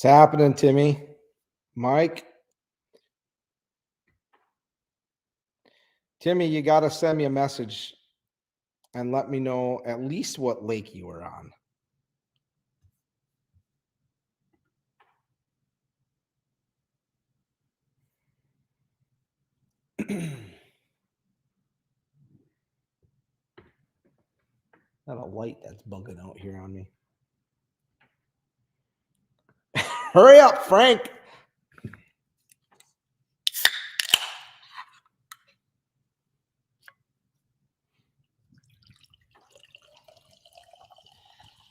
What's happening, Timmy? Mike? Timmy, you got to send me a message and let me know at least what lake you were on. Got a light that's bugging out here on me. Hurry up, Frank.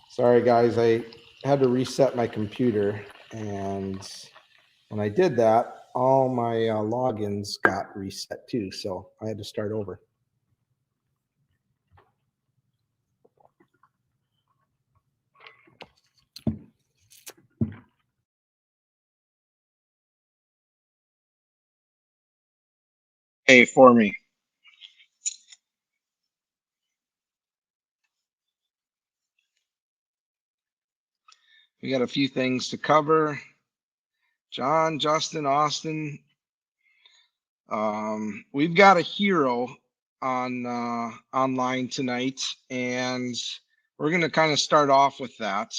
Sorry, guys. I had to reset my computer, and when I did that, all my logins got reset too, so I had to start over. Hey, for me. We got a few things to cover. John, Justin, Austin. We've got a hero on online tonight, and we're going to kind of start off with that.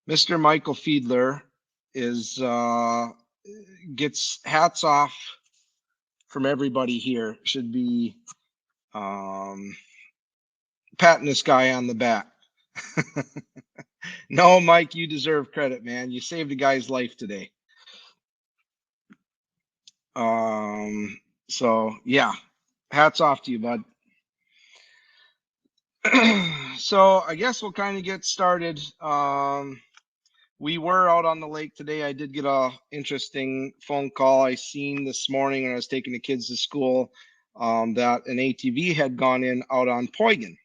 Mr. Michael Fiedler is gets hats off from everybody here. Should be patting this guy on the back. No, Mike, you deserve credit, man. You saved a guy's life today. So yeah, hats off to you, bud. So I guess we'll kind of get started. We were out on the lake today. I did get a interesting phone call I seen this morning when I was taking the kids to school, that an ATV had gone in out on Poygan.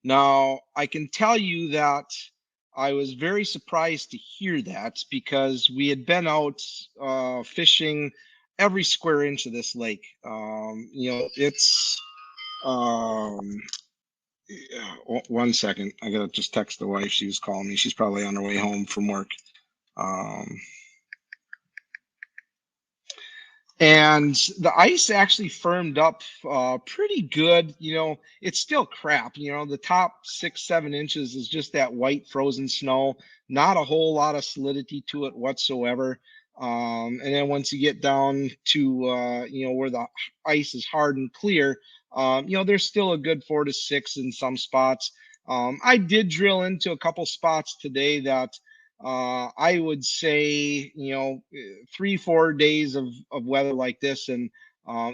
Now, I can tell you that I was very surprised to hear that because we had been out fishing every square inch of this lake. It's yeah, one second. I gotta just text the wife. She was calling me. She's probably on her way home from work. And the ice actually firmed up pretty good. It's still crap. The top 6-7 inches is just that white frozen snow, not a whole lot of solidity to it whatsoever. And then once you get down to where the ice is hard and clear, there's still a good 4 to 6 in some spots. I did drill into a couple spots today that I would say, 3-4 days of weather like this, and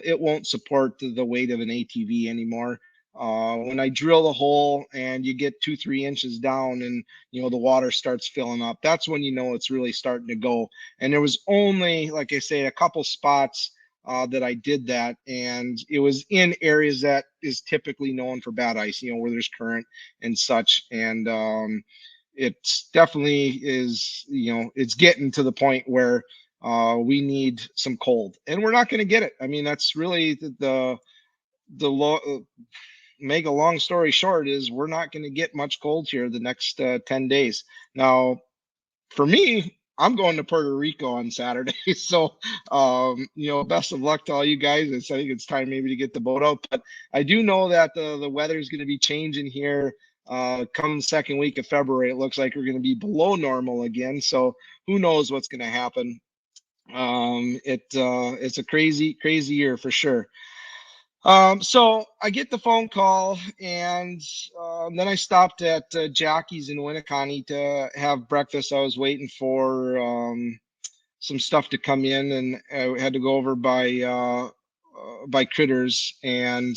it won't support the weight of an ATV anymore. When I drill the hole and you get 2-3 inches down and the water starts filling up, that's when it's really starting to go. And there was only, like I say, a couple spots that I did that, and it was in areas that is typically known for bad ice, where there's current and such. And it's definitely is, it's getting to the point where we need some cold, and we're not going to get it. I mean, that's really make a long story short is we're not going to get much cold here the next 10 days. Now, for me, I'm going to Puerto Rico on Saturday. So, best of luck to all you guys. I think it's time maybe to get the boat out, but I do know that the weather is going to be changing here. Come second week of February, it looks like we're going to be below normal again. So who knows what's going to happen? It's a crazy year for sure. So I get the phone call, and then I stopped at Jackie's in Winneconne to have breakfast. I was waiting for some stuff to come in, and I had to go over by Critters, and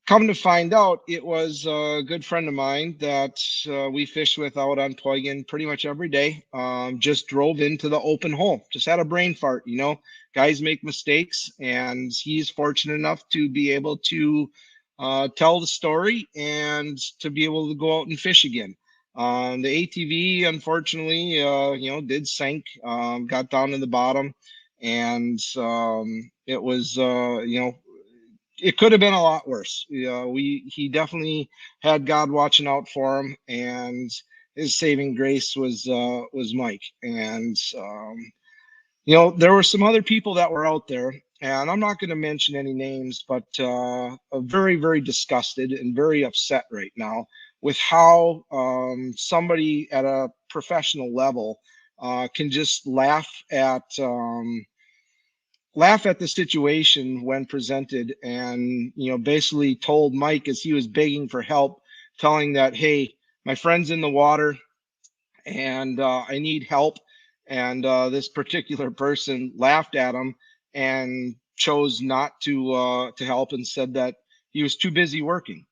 come to find out, it was a good friend of mine that we fish with out on Poygan pretty much every day. Just drove into the open hole, just had a brain fart. Guys make mistakes, and he's fortunate enough to be able to tell the story and to be able to go out and fish again. The ATV, unfortunately, did sink, got down to the bottom, and it was, it could have been a lot worse. He definitely had God watching out for him, and his saving grace was Mike. And you know, there were some other people that were out there, and I'm not going to mention any names, but very, very disgusted and very upset right now with how somebody at a professional level can just laugh at the situation when presented, and you know, basically told Mike as he was begging for help, telling that, hey, my friend's in the water and I need help. And this particular person laughed at him and chose not to help and said that he was too busy working.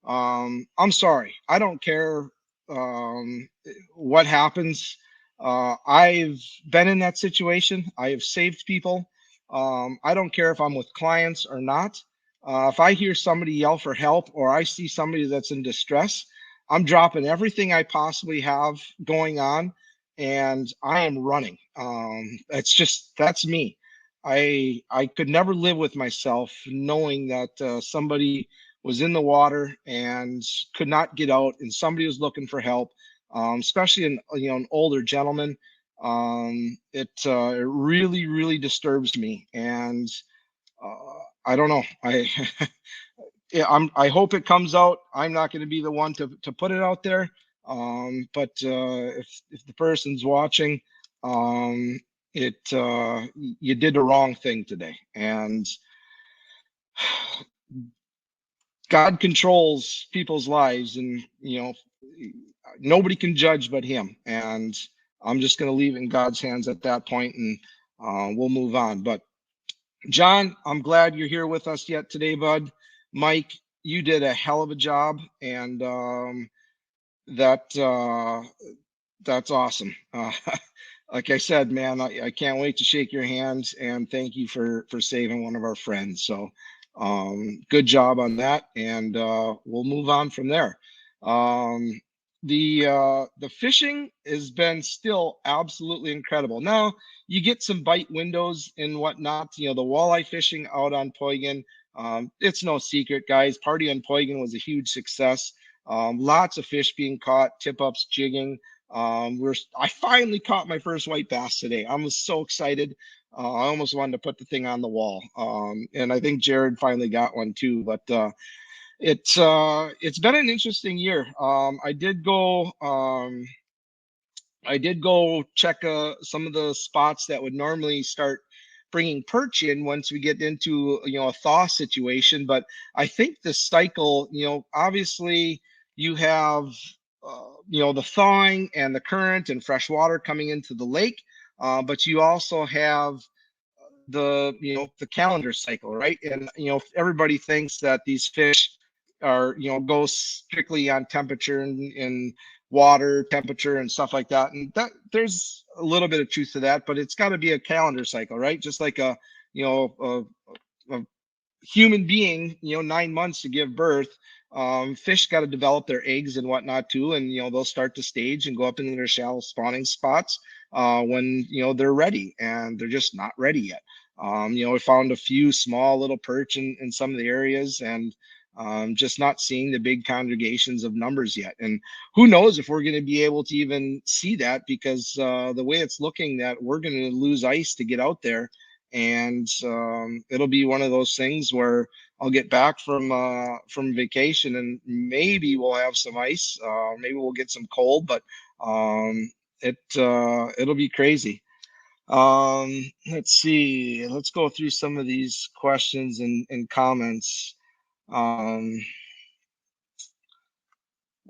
I'm sorry. I don't care what happens. I've been in that situation. I have saved people. I don't care if I'm with clients or not. If I hear somebody yell for help or I see somebody that's in distress, I'm dropping everything I possibly have going on and I am running. It's just, that's me. I could never live with myself knowing that somebody was in the water and could not get out, and somebody was looking for help, especially an older gentleman. It really really disturbs me, and I don't know. Yeah, I hope it comes out. I'm not going to be the one to put it out there. But if the person's watching, it you did the wrong thing today, and God controls people's lives, and you know, nobody can judge but Him. And I'm just going to leave it in God's hands at that point, and we'll move on. But John, I'm glad you're here with us yet today, bud. Mike, you did a hell of a job, and that that's awesome. Like I said, man, I can't wait to shake your hands and thank you for saving one of our friends. So good job on that, and we'll move on from there. Um, the fishing has been still absolutely incredible. Now you get some bite windows and whatnot. You know, the walleye fishing out on Poygan. It's no secret, guys. Party on Poygan was a huge success. Lots of fish being caught, tip ups, jigging. I finally caught my first white bass today. I was so excited. I almost wanted to put the thing on the wall. And I think Jared finally got one too. But it's been an interesting year. I did go check some of the spots that would normally start bringing perch in once we get into a thaw situation. But I think the cycle, obviously you have the thawing and the current and fresh water coming into the lake, but you also have the calendar cycle, right? And everybody thinks that these fish are go strictly on temperature and water temperature and stuff like that, and that there's a little bit of truth to that, but it's got to be a calendar cycle, right? Just like a human being, 9 months to give birth. Fish got to develop their eggs and whatnot too, and they'll start to stage and go up into their shallow spawning spots when they're ready, and they're just not ready yet. We found a few small little perch in some of the areas, and just not seeing the big congregations of numbers yet. And who knows if we're going to be able to even see that, because the way it's looking, that we're going to lose ice to get out there. And it'll be one of those things where I'll get back from vacation and maybe we'll have some ice, maybe we'll get some cold, but it'll be crazy. Let's see. Let's go through some of these questions and comments.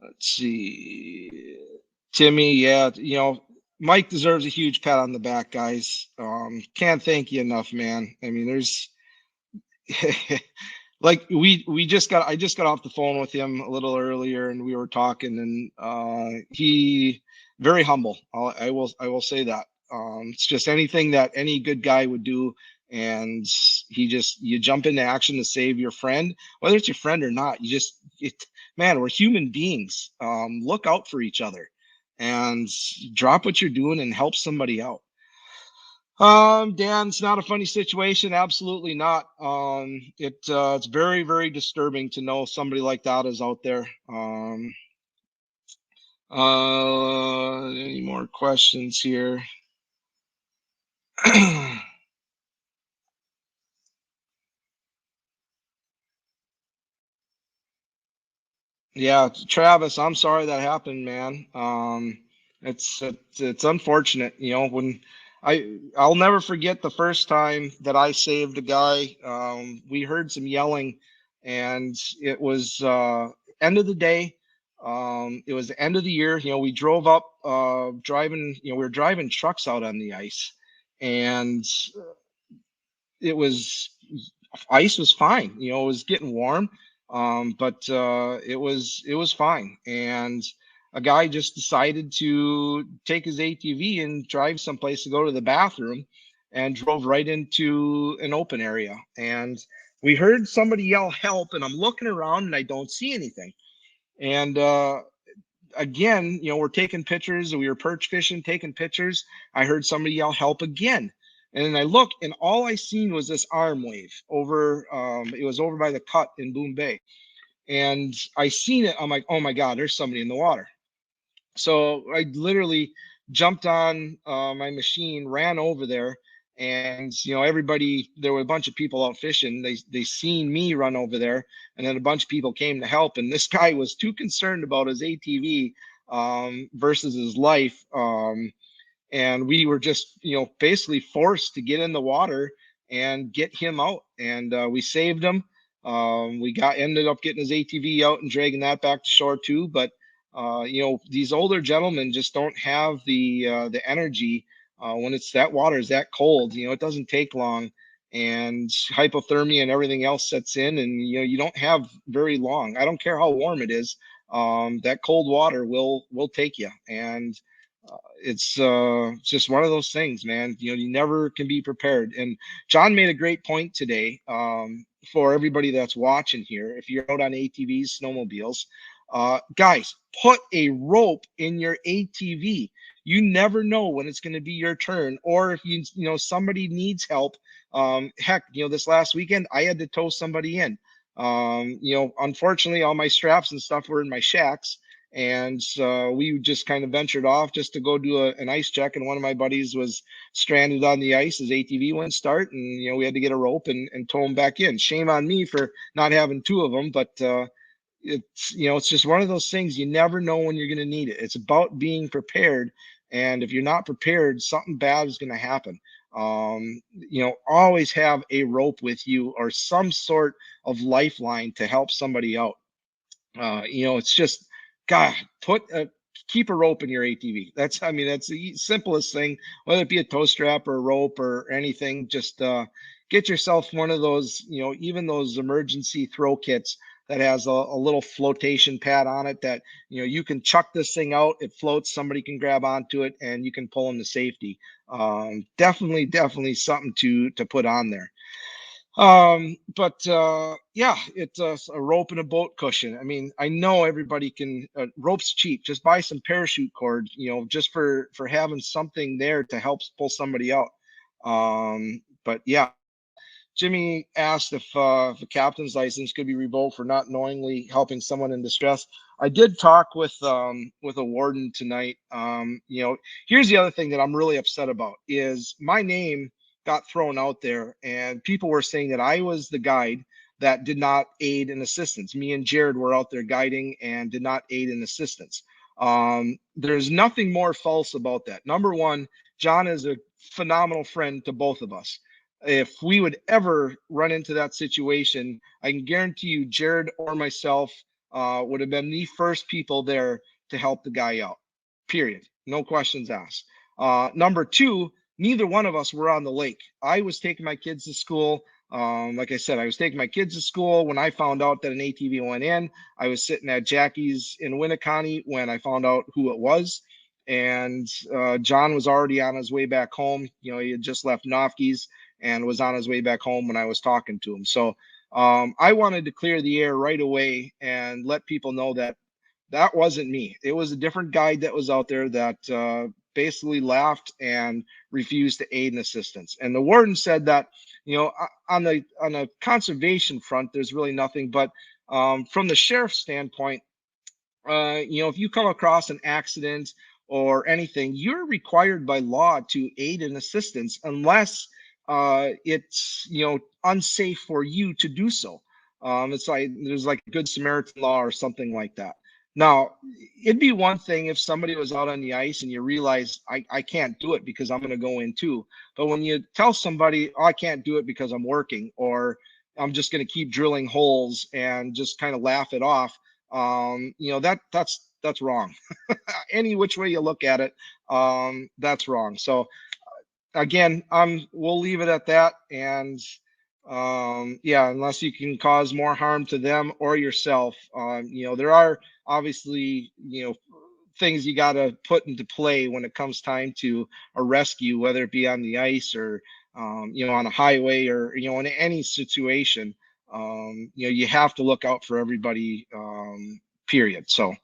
Let's see. Timmy, yeah, Mike deserves a huge pat on the back, guys. Can't thank you enough, man. I mean, there's like I just got off the phone with him a little earlier and we were talking, and he very humble. I will say that. It's just anything that any good guy would do, and you jump into action to save your friend, whether it's your friend or not. Man, we're human beings. Look out for each other and drop what you're doing and help somebody out. Dan, it's not a funny situation. Absolutely not. It's very, very disturbing to know somebody like that is out there. Any more questions here? Yeah, Travis, I'm sorry that happened, man. It's unfortunate, you know, when I'll never forget the first time that I saved a guy. We heard some yelling, and it was end of the day. It was the end of the year. You know, we drove up, driving. You know, we were driving trucks out on the ice, and it was ice was fine. You know, it was getting warm, but it was fine. And a guy just decided to take his ATV and drive someplace to go to the bathroom, and drove right into an open area. And we heard somebody yell help, and I'm looking around and I don't see anything. And again, you know, we're taking pictures. We were perch fishing, taking pictures. I heard somebody yell help again. And then I look, and all I seen was this arm wave over. It was over by the cut in Boom Bay, and I seen it. I'm like, oh my god, there's somebody in the water. So I literally jumped on my machine, ran over there, and you know, everybody. There were a bunch of people out fishing. They seen me run over there, and then a bunch of people came to help. And this guy was too concerned about his ATV versus his life. And we were just, you know, basically forced to get in the water and get him out. And we saved him. We got ended up getting his ATV out and dragging that back to shore too. But you know, these older gentlemen just don't have the energy when it's that water is that cold. You know, it doesn't take long, and hypothermia and everything else sets in, and you know, you don't have very long. I don't care how warm it is. That cold water will take you. And it's just one of those things, man. You know, you never can be prepared. And John made a great point today, for everybody that's watching here. If you're out on ATVs, snowmobiles, guys, put a rope in your ATV. You never know when it's going to be your turn, or if you know somebody needs help. Heck, you know, this last weekend I had to tow somebody in. You know, unfortunately, all my straps and stuff were in my shacks, and we just kind of ventured off just to go do an ice check. And one of my buddies was stranded on the ice. His ATV wouldn't start, and you know, we had to get a rope and tow him back in. Shame on me for not having two of them, but it's, you know, it's just one of those things. You never know when you're going to need it. It's about being prepared, and if you're not prepared, something bad is going to happen. You know, always have a rope with you or some sort of lifeline to help somebody out. You know, it's just, God, keep a rope in your ATV. That's, I mean, that's the simplest thing, whether it be a tow strap or a rope or anything. Just get yourself one of those, you know, even those emergency throw kits that has a little flotation pad on it that, you know, you can chuck this thing out, it floats, somebody can grab onto it, and you can pull them to safety. Definitely something to put on there. But yeah, it's a rope and a boat cushion. I mean, I know everybody can. Rope's cheap. Just buy some parachute cord, you know, just for having something there to help pull somebody out. But yeah, Jimmy asked if a captain's license could be revoked for not knowingly helping someone in distress. I did talk with a warden tonight. You know, here's the other thing that I'm really upset about is my name got thrown out there, and people were saying that I was the guide that did not aid in assistance. Me and Jared were out there guiding and did not aid in assistance. There's nothing more false about that. Number one, John is a phenomenal friend to both of us. If we would ever run into that situation, I can guarantee you, Jared or myself would have been the first people there to help the guy out. Period. No questions asked. Number two, neither one of us were on the lake. I was taking my kids to school. Like I said, I was taking my kids to school when I found out that an ATV went in. I was sitting at Jackie's in Winneconne when I found out who it was. And John was already on his way back home. You know, he had just left Nofke's and was on his way back home when I was talking to him. So I wanted to clear the air right away and let people know that that wasn't me. It was a different guide that was out there that basically laughed and refused to aid and assistance. And the warden said that, you know, on the conservation front, there's really nothing. But from the sheriff's standpoint, if you come across an accident or anything, you're required by law to aid and assistance unless it's unsafe for you to do so. It's like there's like a Good Samaritan law or something like that. Now, it'd be one thing if somebody was out on the ice and you realize I can't do it because I'm going to go in too. But when you tell somebody, oh, I can't do it because I'm working, or I'm just going to keep drilling holes and just kind of laugh it off, that's wrong. Any which way you look at it, that's wrong. So again, we'll leave it at that. And yeah, unless you can cause more harm to them or yourself, there are obviously things you got to put into play when it comes time to a rescue, whether it be on the ice or on a highway, or in any situation. You have to look out for everybody, period. So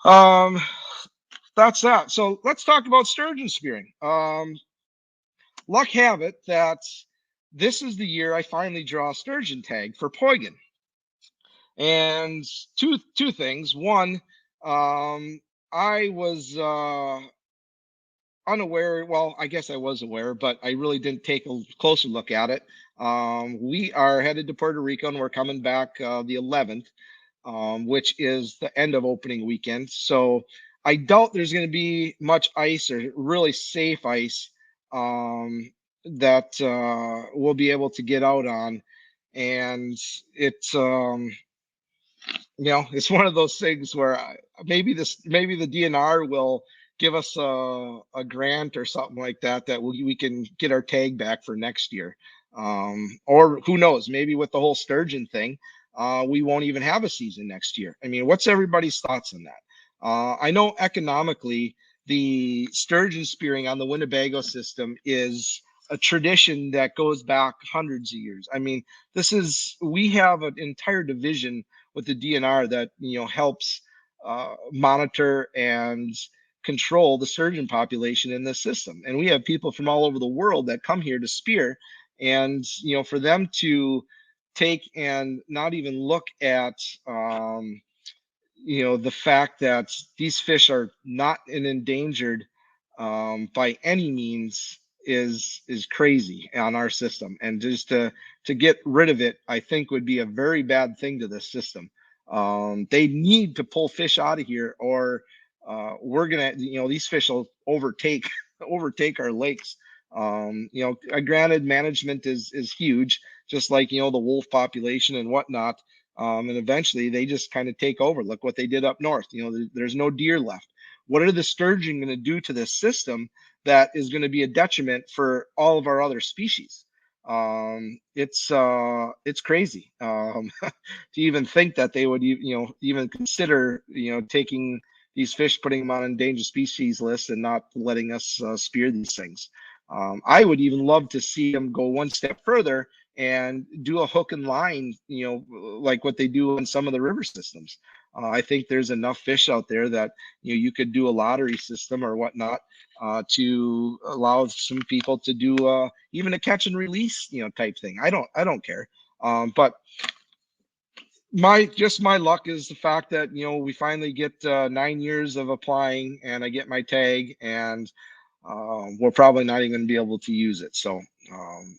um, that's that. So let's talk about sturgeon spearing. Luck have it that this is the year I finally draw a sturgeon tag for Poygan. And two things. One, I was unaware. Well, I guess I was aware, but I really didn't take a closer look at it. We are headed to Puerto Rico, and we're coming back the 11th, which is the end of opening weekend. So I doubt there's going to be much ice or really safe ice that we'll be able to get out on. And it's it's one of those things where maybe the DNR will give us a grant or something like that, that we can get our tag back for next year. Or who knows, maybe with the whole sturgeon thing, we won't even have a season next year. I mean, what's everybody's thoughts on that? I know economically, the sturgeon spearing on the Winnebago system is a tradition that goes back hundreds of years. I mean, we have an entire division with the DNR that helps monitor and control the sturgeon population in this system. And we have people from all over the world that come here to spear. And for them to take and not even look at the fact that these fish are not an endangered by any means is crazy on our system. And just to get rid of it, I think would be a very bad thing to this system. They need to pull fish out of here, or we're gonna, these fish will overtake our lakes. Granted, management is huge, just like the wolf population and whatnot. And eventually they just kind of take over. Look what they did up north. There's no deer left. What are the sturgeon going to do to this system that is going to be a detriment for all of our other species? It's crazy to even think that they would even consider taking these fish, putting them on endangered species list, and not letting us spear these things. I would even love to see them go one step further and do a hook and line, like what they do in some of the river systems. I think there's enough fish out there that you could do a lottery system or whatnot to allow some people to do even a catch and release type thing. I don't care, but my luck is the fact that we finally get 9 years of applying, and I get my tag, and we're probably not even going to be able to use it. So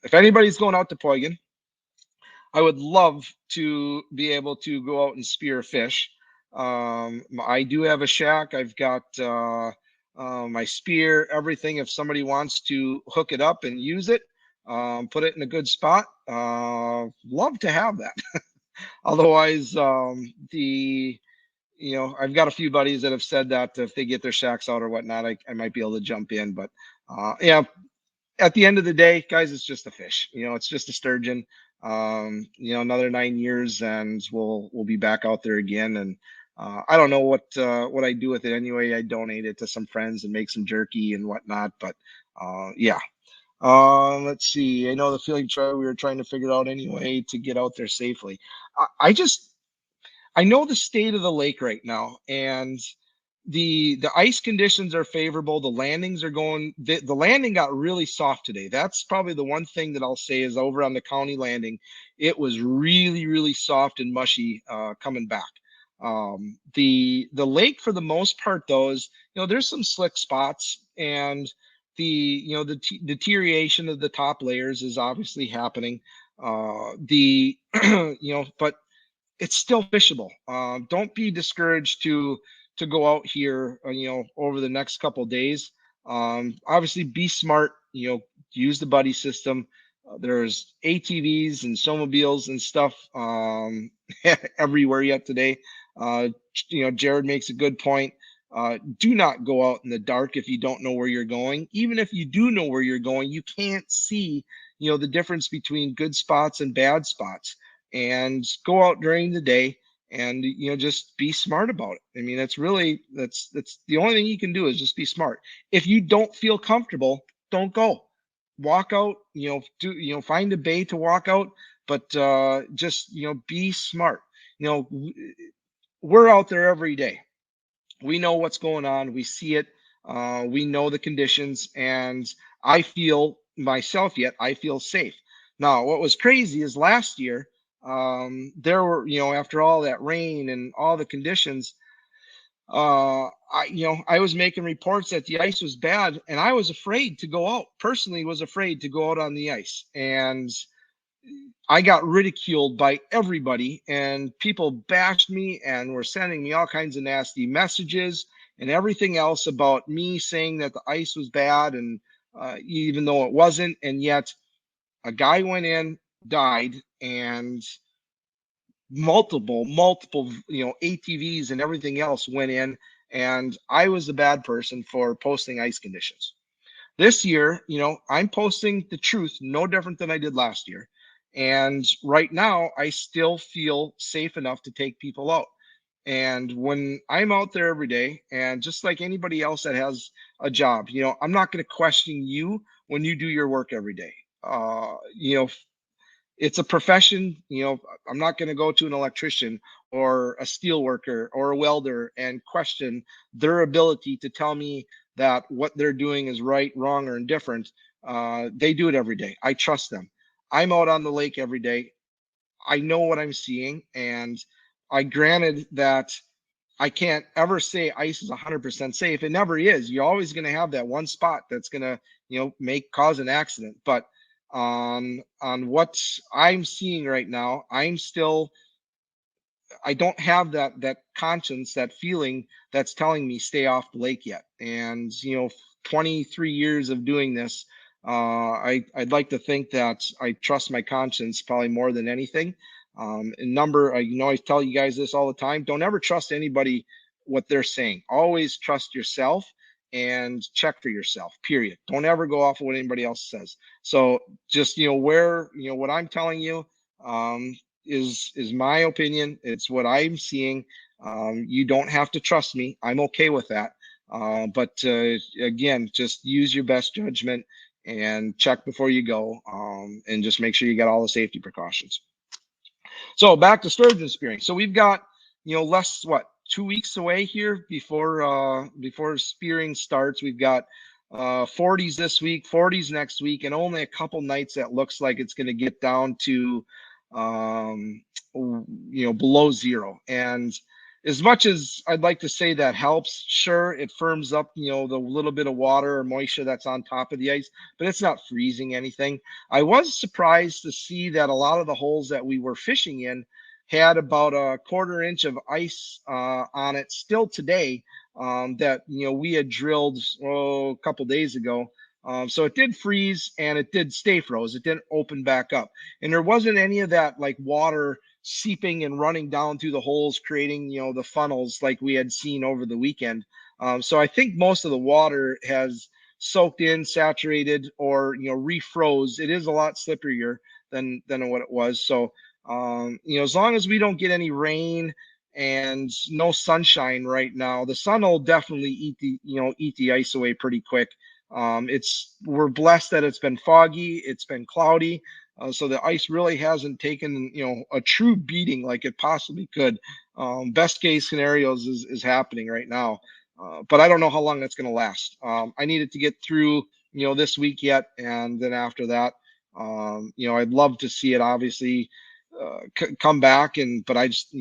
if anybody's going out to Poygan, I would love to be able to go out and spear fish. I do have a shack. I've got my spear, everything. If somebody wants to hook it up and use it, put it in a good spot, love to have that. Otherwise, I've got a few buddies that have said that if they get their shacks out or whatnot, I might be able to jump in. But yeah, at the end of the day, guys, it's just a fish. It's just a sturgeon. Another 9 years, and we'll be back out there again. And I don't know what I do with it anyway. I donate it to some friends and make some jerky and whatnot. But yeah. Let's see. I know the feeling we were trying to figure out anyway to get out there safely. I know the state of the lake right now, and the ice conditions are favorable. The landings are going. The landing got really soft today. That's probably the one thing that I'll say is over on the county landing, it was really soft and mushy coming back. The lake for the most part, though, is, there's some slick spots, and the deterioration of the top layers is obviously happening. The but it's still fishable. Don't be discouraged to go out here, over the next couple of days. Obviously, be smart. Use the buddy system. There's ATVs and snowmobiles and stuff everywhere yet today. Uh, Jared makes a good point. Do not go out in the dark if you don't know where you're going. Even if you do know where you're going, you can't see, the difference between good spots and bad spots. And go out during the day and, just be smart about it. I mean, that's the only thing you can do is just be smart. If you don't feel comfortable, don't go. Walk out, find a bay to walk out, but just, be smart. We're out there every day. We know what's going on. We see it. We know the conditions, and I feel I feel safe. Now, what was crazy is last year, there were, after all that rain and all the conditions, I was making reports that the ice was bad, and I was afraid to go out. Personally, was afraid to go out on the ice, and I got ridiculed by everybody, and people bashed me and were sending me all kinds of nasty messages and everything else about me saying that the ice was bad, and even though it wasn't. And yet a guy went in, died, and multiple, ATVs and everything else went in, and I was the bad person for posting ice conditions. This year, I'm posting the truth, no different than I did last year. And right now, I still feel safe enough to take people out. And when I'm out there every day, and just like anybody else that has a job, I'm not going to question you when you do your work every day. It's a profession. I'm not going to go to an electrician or a steel worker or a welder and question their ability to tell me that what they're doing is right, wrong, or indifferent. They do it every day. I trust them. I'm out on the lake every day. I know what I'm seeing, and I granted that I can't ever say ice is 100% safe. It never is. You're always going to have that one spot that's going to, cause an accident. But on what I'm seeing right now, I don't have that conscience, that feeling that's telling me stay off the lake yet. And 23 years of doing this, I'd like to think that I trust my conscience probably more than anything. I tell you guys this all the time: don't ever trust anybody what they're saying. Always trust yourself and check for yourself. Period. Don't ever go off of what anybody else says. So just what I'm telling you. Is my opinion. It's what I'm seeing. You don't have to trust me. I'm okay with that. But again, just use your best judgment and check before you go, and just make sure you got all the safety precautions. So back to sturgeon spearing. So we've got, less, 2 weeks away here before spearing starts. We've got 40s this week, 40s next week, and only a couple nights that looks like it's going to get down to below zero. And as much as I'd like to say that helps, sure, it firms up, the little bit of water or moisture that's on top of the ice, but it's not freezing anything. I was surprised to see that a lot of the holes that we were fishing in had about a quarter inch of ice on it still today, that we had drilled a couple days ago. So it did freeze, and it did stay froze. It didn't open back up, and there wasn't any of that like water seeping and running down through the holes, creating the funnels like we had seen over the weekend. So I think most of the water has soaked in, saturated, or refroze. It is a lot slipperier than what it was. So as long as we don't get any rain and no sunshine right now, the sun will definitely eat the ice away pretty quick. We're blessed that it's been foggy, it's been cloudy, so the ice really hasn't taken a true beating like it possibly could. Best case scenarios is happening right now, but I don't know how long that's going to last. I needed to get through this week yet, and then after that, I'd love to see it obviously come back, but I just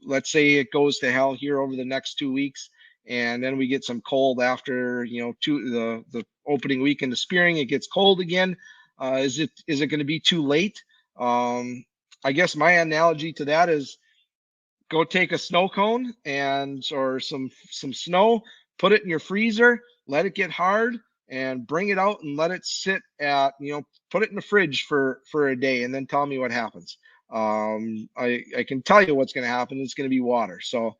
let's say it goes to hell here over the next 2 weeks, and then we get some cold after, the opening weekend of spearing. It gets cold again. Is it going to be too late? I guess my analogy to that is go take a snow cone or some snow, put it in your freezer, let it get hard, and bring it out and let it sit put it in the fridge for a day, and then tell me what happens. I can tell you what's going to happen. It's going to be water. So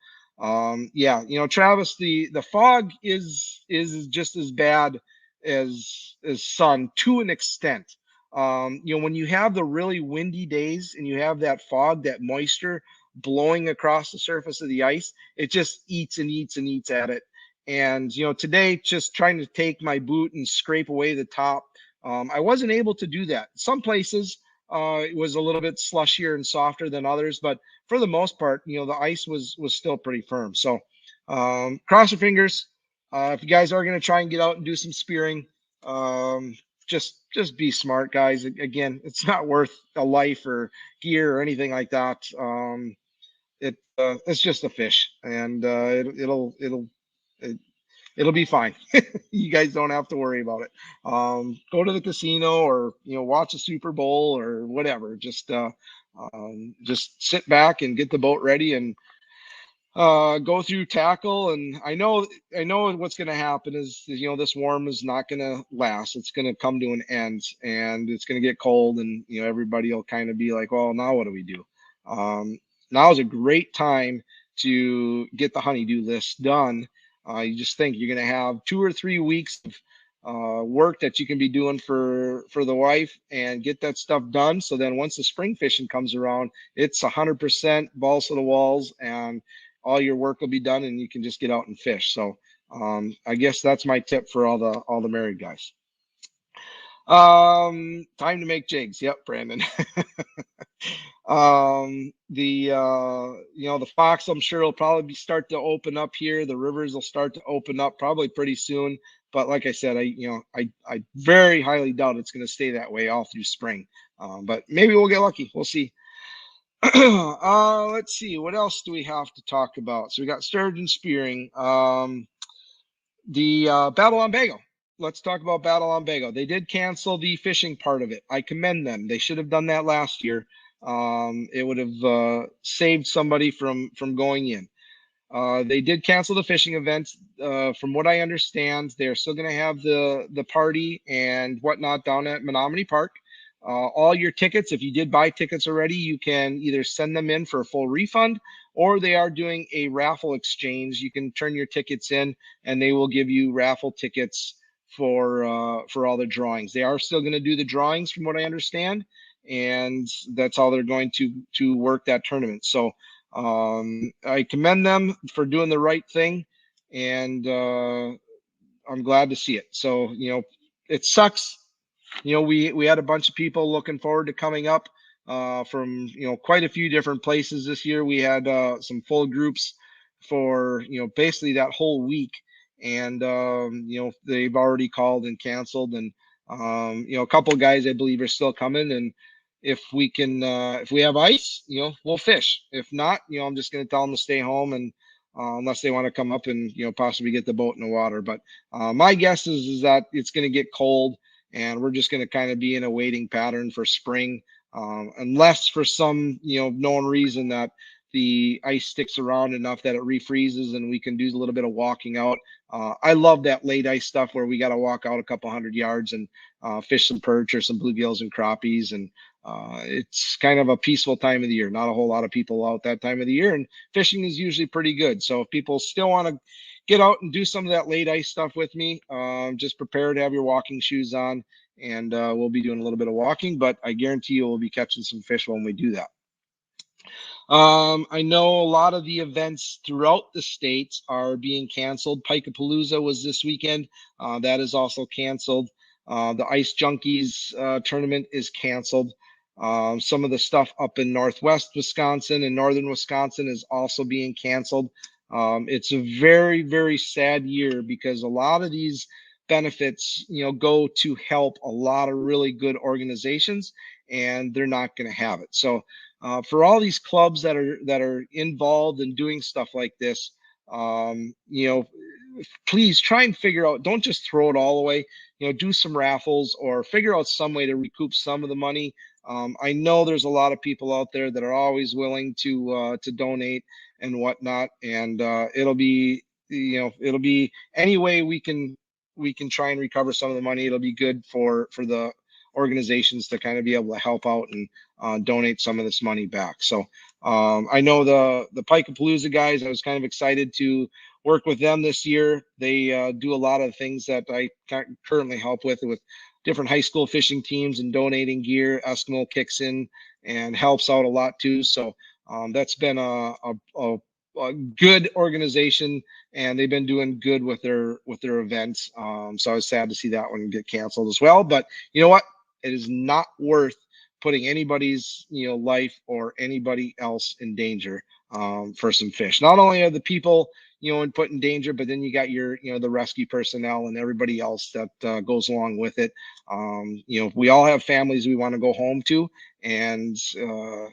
yeah, Travis, the fog is just as bad as sun to an extent. When you have the really windy days and you have that fog, that moisture blowing across the surface of the ice, it just eats and eats and eats at it. And today, just trying to take my boot and scrape away the top, I wasn't able to do that. Some places it was a little bit slushier and softer than others, but for the most part, the ice was still pretty firm. So cross your fingers. If you guys are going to try and get out and do some spearing, just be smart, guys. Again, it's not worth a life or gear or anything like that. It's just a fish, and it'll be fine. You guys don't have to worry about it. Go to the casino, or watch a Super Bowl or whatever. Just sit back and get the boat ready and go through tackle. And I know what's going to happen is this warm is not going to last. It's going to come to an end, and it's going to get cold, and everybody will kind of be like, well, now what do we do? Now is a great time to get the honeydew list done. You just think you're going to have 2 or 3 weeks of work that you can be doing for the wife, and get that stuff done. So then once the spring fishing comes around, it's 100% balls to the walls, and all your work will be done, and you can just get out and fish. So I guess that's my tip for all the married guys. Time to make jigs. Yep, Brandon. The Fox, I'm sure, will probably start to open up here. The rivers will start to open up probably pretty soon. But like I said, I very highly doubt it's going to stay that way all through spring. But maybe we'll get lucky. We'll see. Let's see. What else do we have to talk about? So we got sturgeon spearing. The Battle on Bago. Let's talk about Battle on Bago. They did cancel the fishing part of it. I commend them. They should have done that last year. It would have saved somebody from going in. They did cancel the fishing event. From what I understand, they're still going to have the party and whatnot down at Menominee Park. All your tickets, if you did buy tickets already, you can either send them in for a full refund, or they are doing a raffle exchange. You can turn your tickets in, and they will give you raffle tickets for all the drawings. They are still going to do the drawings, from what I understand, and that's how they're going to work that tournament. So I commend them for doing the right thing, and I'm glad to see it. So it sucks. We had a bunch of people looking forward to coming up from quite a few different places this year. We had some full groups for basically that whole week, and they've already called and canceled, and a couple of guys I believe are still coming. And if we have ice, we'll fish. If not, I'm just going to tell them to stay home, and unless they want to come up and possibly get the boat in the water. But my guess is that it's going to get cold, and we're just going to kind of be in a waiting pattern for spring, unless for some known reason that the ice sticks around enough that it refreezes and we can do a little bit of walking out. I love that late ice stuff where we got to walk out a couple 100 yards and fish some perch or some bluegills and crappies, and it's kind of a peaceful time of the year. Not a whole lot of people out that time of the year, and fishing is usually pretty good. So if people still want to get out and do some of that late ice stuff with me, just prepare to have your walking shoes on, and we'll be doing a little bit of walking, but I guarantee you we'll be catching some fish when we do that. I know a lot of the events throughout the states are being canceled. Pikapalooza was this weekend. That is also canceled. The Ice Junkies tournament is canceled. Some of the stuff up in Northwest Wisconsin and Northern Wisconsin is also being canceled. It's a very, very sad year because a lot of these benefits, go to help a lot of really good organizations, and they're not going to have it. So for all these clubs that are involved in doing stuff like this, you know, please try and figure out, don't just throw it all away, you know, do some raffles or figure out some way to recoup some of the money. I know there's a lot of people out there that are always willing to donate and whatnot, and it'll be, you know, it'll be any way we can try and recover some of the money. It'll be good for the organizations to kind of be able to help out and donate some of this money back. So I know the Pikapalooza guys, I was kind of excited to work with them this year. They do a lot of things that I currently help with different high school fishing teams and donating gear. Eskimo kicks in and helps out a lot too. So that's been a good organization, and they've been doing good with their events. So I was sad to see that one get canceled as well. But you know what? It is not worth putting anybody's, you know, life or anybody else in danger for some fish. Not only are the people, you know, put in danger, but then you got your, you know, the rescue personnel and everybody else that goes along with it. You know, we all have families we want to go home to, and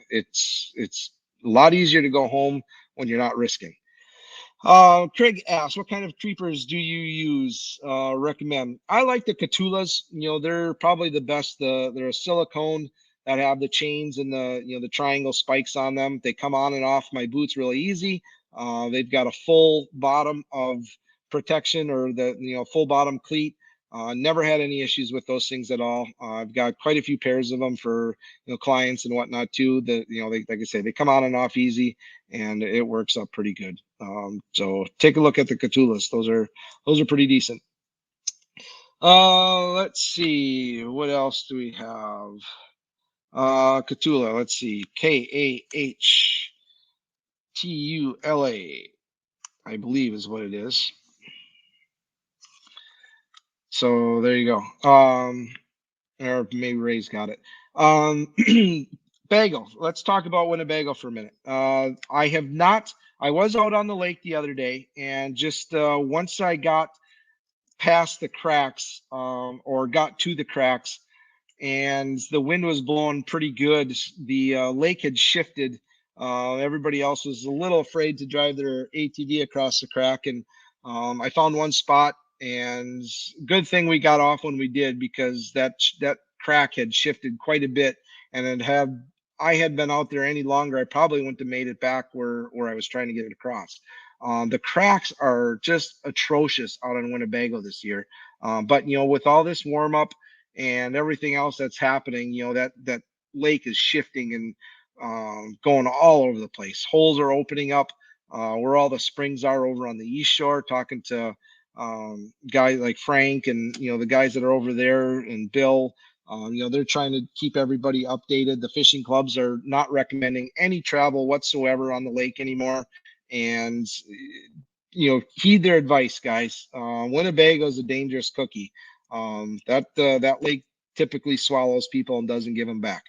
it's a lot easier to go home when you're not risking. Craig asks, what kind of creepers do you use? Recommend? I like the Catulas. You know, they're probably the best. They're a silicone that have the chains and the, you know, the triangle spikes on them. They come on and off my boots really easy. They've got a full bottom of protection, or the, you know, full bottom cleat. Never had any issues with those things at all. I've got quite a few pairs of them for, you know, clients and whatnot too. That, you know, they, like I say, they come on and off easy, and it works up pretty good. So take a look at the Catulas. Those are pretty decent. Let's see, what else do we have? Catula. Let's see, Kahtula, I believe is what it is. So there you go. Or maybe Ray's got it. Bago. Let's talk about Winnebago for a minute. I have not. I was out on the lake the other day, and just once I got past the cracks, or got to the cracks, and the wind was blowing pretty good, the lake had shifted. Everybody else was a little afraid to drive their ATV across the crack, and I found one spot, and good thing we got off when we did, because that crack had shifted quite a bit, and I had been out there any longer, I probably wouldn't have made it back where I was trying to get it across. The cracks are just atrocious out on Winnebago this year. But you know, with all this warm up and everything else that's happening, you know, that lake is shifting and going all over the place. Holes are opening up where all the springs are over on the east shore. Talking to guys like Frank and, you know, the guys that are over there, and Bill. You know, they're trying to keep everybody updated. The fishing clubs are not recommending any travel whatsoever on the lake anymore. And, you know, heed their advice, guys. Winnebago is a dangerous cookie. That lake typically swallows people and doesn't give them back.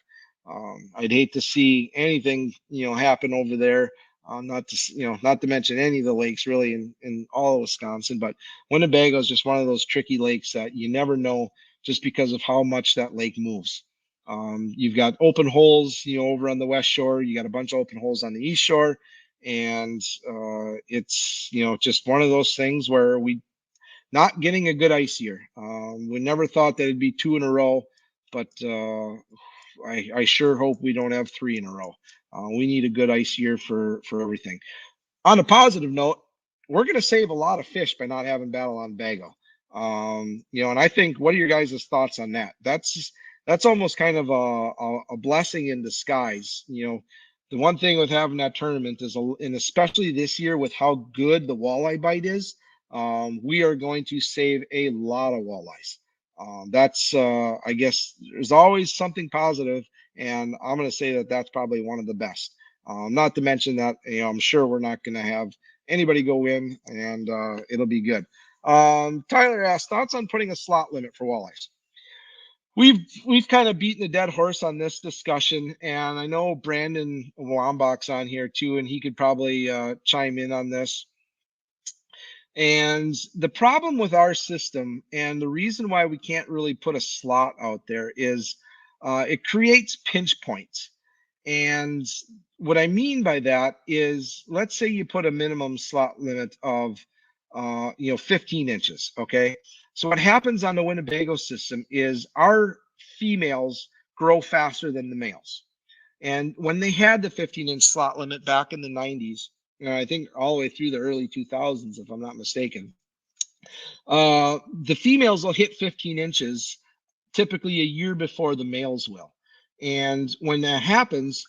I'd hate to see anything, you know, happen over there. Not to, you know, not to mention any of the lakes really in all of Wisconsin, but Winnebago is just one of those tricky lakes that you never know, just because of how much that lake moves. You've got open holes, you know, over on the west shore. You got a bunch of open holes on the east shore, and it's, you know, just one of those things where we not getting a good ice year. We never thought that it'd be two in a row, but I sure hope we don't have three in a row. We need a good ice year for everything. On a positive note, we're going to save a lot of fish by not having battle on Bago. You know, and I think, what are your guys' thoughts on that? That's almost kind of a blessing in disguise. You know, the one thing with having that tournament is, and especially this year with how good the walleye bite is, we are going to save a lot of walleyes. That's I guess there's always something positive, and I'm going to say that that's probably one of the best. Not to mention that, you know, I'm sure we're not going to have anybody go in, and it'll be good. Tyler asked, thoughts on putting a slot limit for walleyes? We've kind of beaten a dead horse on this discussion, and I know Brandon Wambach's on here too, and he could probably chime in on this. And the problem with our system, and the reason why we can't really put a slot out there, is it creates pinch points. And what I mean by that is, let's say you put a minimum slot limit of 15 inches. Okay. So what happens on the Winnebago system is our females grow faster than the males. And when they had the 15-inch slot limit back in the 90s, I think all the way through the early 2000s, if I'm not mistaken, the females will hit 15 inches typically a year before the males will. And when that happens,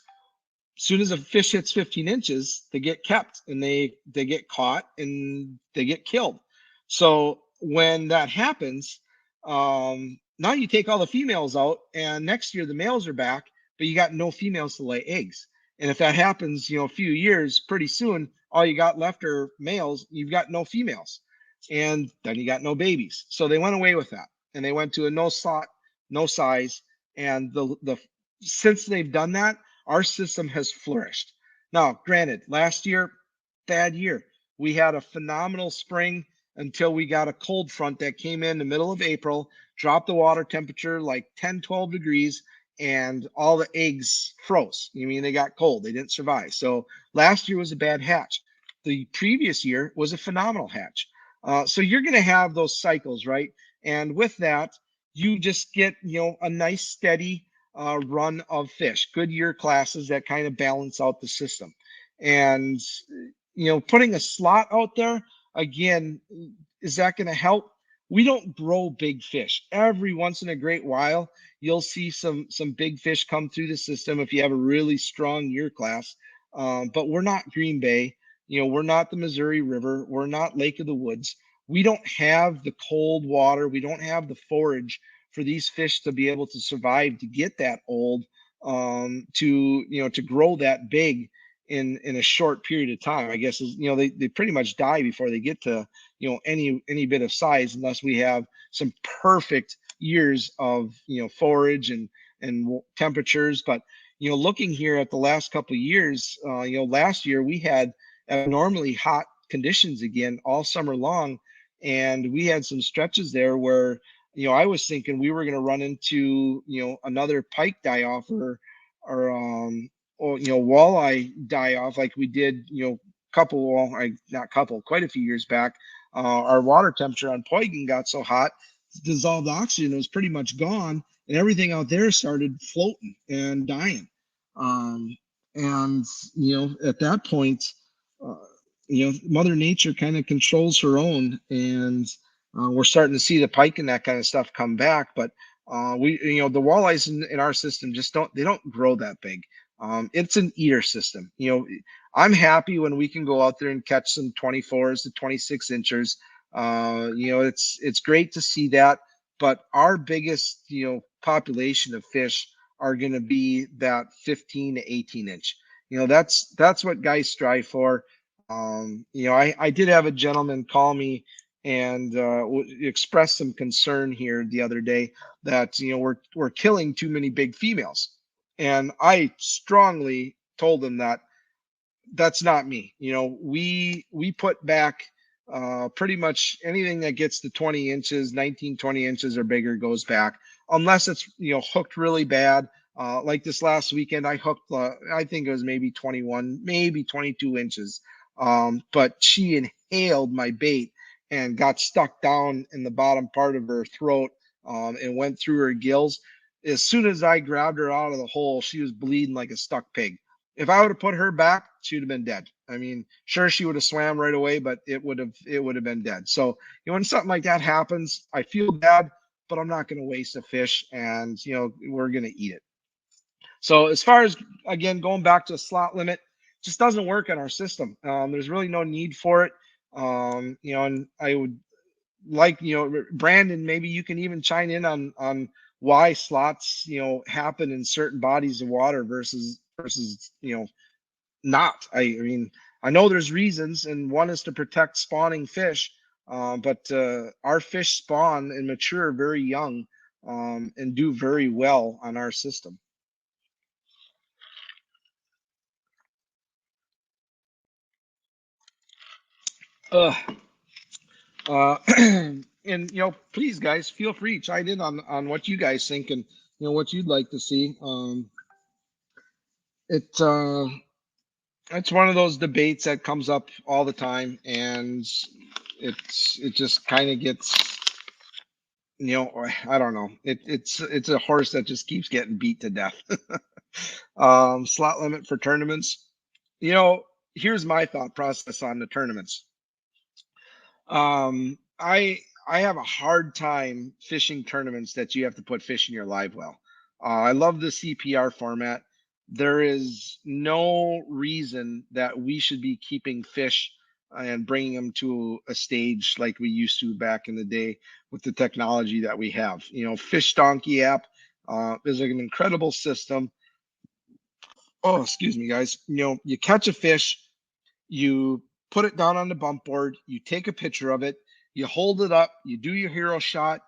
as soon as a fish hits 15 inches, they get kept and they get caught and they get killed. So when that happens, now you take all the females out, and next year the males are back, but you got no females to lay eggs. And if that happens, a few years, pretty soon, all you got left are males. You've got no females, and then you got no babies. So they went away with that, and they went to a no slot, no size, and the since they've done that, our system has flourished. Now, granted, last year, bad year. We had a phenomenal spring until we got a cold front that came in the middle of April, dropped the water temperature like 10, 12 degrees, and all the eggs froze. You mean they got cold, they didn't survive. So last year was a bad hatch. The previous year was a phenomenal hatch. So you're going to have those cycles, right? And with that, you just get, a nice steady run of fish, good year classes that kind of balance out the system. And, putting a slot out there, again, is that going to help? We don't grow big fish. Every once in a great while, you'll see some big fish come through the system if you have a really strong year class. But we're not Green Bay. We're not the Missouri River. We're not Lake of the Woods. We don't have the cold water. We don't have the forage for these fish to be able to survive, to get that old, to grow that big in a short period of time. I guess they pretty much die before they get to any bit of size, unless we have some perfect years of forage and temperatures. But looking here at the last couple of years, last year we had abnormally hot conditions again all summer long, and we had some stretches there where I was thinking we were going to run into, another pike die off or walleye die off like we did, quite a few years back. Our water temperature on Poygan got so hot, dissolved oxygen was pretty much gone, and everything out there started floating and dying. And at that point, Mother Nature kind of controls her own, and we're starting to see the pike and that kind of stuff come back. But the walleyes in our system just don't grow that big. It's an eater system. I'm happy when we can go out there and catch some 24s to 26 inches. It's great to see that. But our biggest, population of fish are going to be that 15 to 18 inch. That's what guys strive for. I did have a gentleman call me and express some concern here the other day that we're killing too many big females, and I strongly told him that that's not me. We put back pretty much anything that gets to 20 inches, 19, 20 inches or bigger goes back, unless it's hooked really bad. Like this last weekend, I hooked I think it was maybe 21, maybe 22 inches. But she inhaled my bait and got stuck down in the bottom part of her throat, and went through her gills. As soon as I grabbed her out of the hole, she was bleeding like a stuck pig. If I would have put her back, she would have been dead. I mean, sure, she would have swam right away, but it would have been dead. So when something like that happens, I feel bad, but I'm not going to waste a fish, and we're going to eat it. So as far as, again, going back to a slot limit, just doesn't work in our system. There's really no need for it. And I would like, Brandon, maybe you can even chime in on why slots, happen in certain bodies of water versus, not. I mean, I know there's reasons, and one is to protect spawning fish. But our fish spawn and mature very young, and do very well on our system. Uh, and please, guys, feel free chime in on what you guys think and what you'd like to see. it's one of those debates that comes up all the time, and it just kind of gets, I don't know. It's a horse that just keeps getting beat to death. Slot limit for tournaments. Here's my thought process on the tournaments. I have a hard time fishing tournaments that you have to put fish in your live well. I love the CPR format. There is no reason that we should be keeping fish and bringing them to a stage like we used to back in the day with the technology that we have. Fish Donkey app is an incredible system. Oh, excuse me, guys. You catch a fish, you put it down on the bump board, you take a picture of it, you hold it up, you do your hero shot,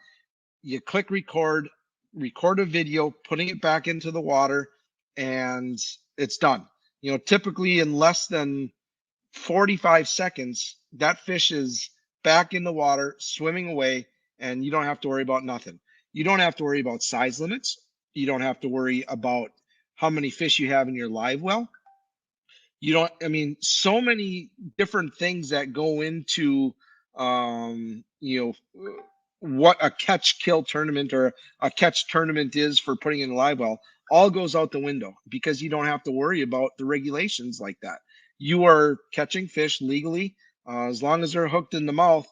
you click record a video, putting it back into the water, and it's done. Typically in less than 45 seconds, that fish is back in the water, swimming away, and you don't have to worry about nothing. You don't have to worry about size limits. You don't have to worry about how many fish you have in your live well. So many different things that go into, what a catch kill tournament or a catch tournament is for putting in a live well, all goes out the window because you don't have to worry about the regulations like that. You are catching fish legally, as long as they're hooked in the mouth.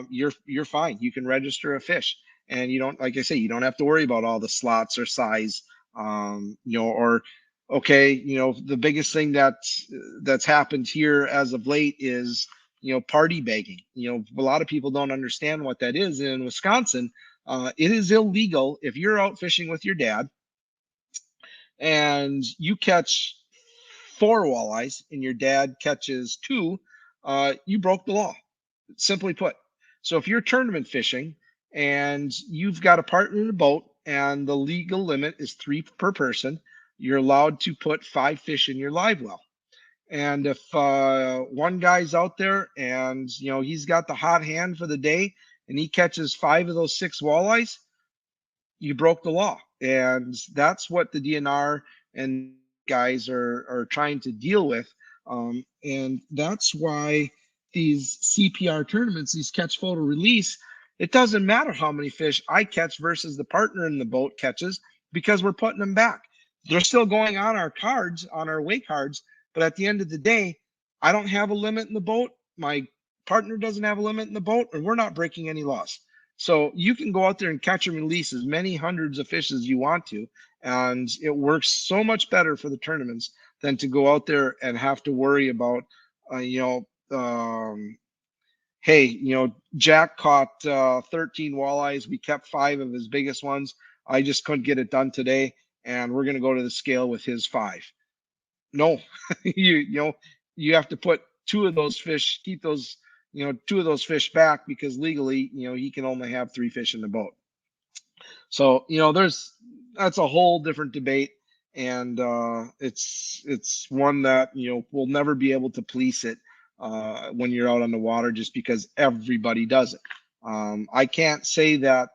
You're fine. You can register a fish, and you don't, like I say, you don't have to worry about all the slots or size, or okay, the biggest thing that's happened here as of late is, party begging. A lot of people don't understand what that is. In Wisconsin, it is illegal if you're out fishing with your dad and you catch 4 walleyes and your dad catches 2, you broke the law, simply put. So if you're tournament fishing and you've got a partner in a boat and the legal limit is 3 per person, you're allowed to put 5 fish in your live well. And if one guy's out there and he's got the hot hand for the day and he catches 5 of those 6 walleyes, you broke the law. And that's what the DNR and guys are trying to deal with. And that's why these CPR tournaments, these catch photo release, it doesn't matter how many fish I catch versus the partner in the boat catches, because we're putting them back. They're still going on our cards, on our weight cards, but at the end of the day, I don't have a limit in the boat. My partner doesn't have a limit in the boat, and we're not breaking any laws. So you can go out there and catch and release as many hundreds of fish as you want to, and it works so much better for the tournaments than to go out there and have to worry about, hey, Jack caught 13 walleyes. We kept 5 of his biggest ones. I just couldn't get it done today, and we're going to go to the scale with his 5. No, you have to put 2 of those fish, keep those, 2 of those fish back, because legally, he can only have 3 fish in the boat. So, that's a whole different debate. And it's one that, we'll never be able to police it when you're out on the water, just because everybody does it. I can't say that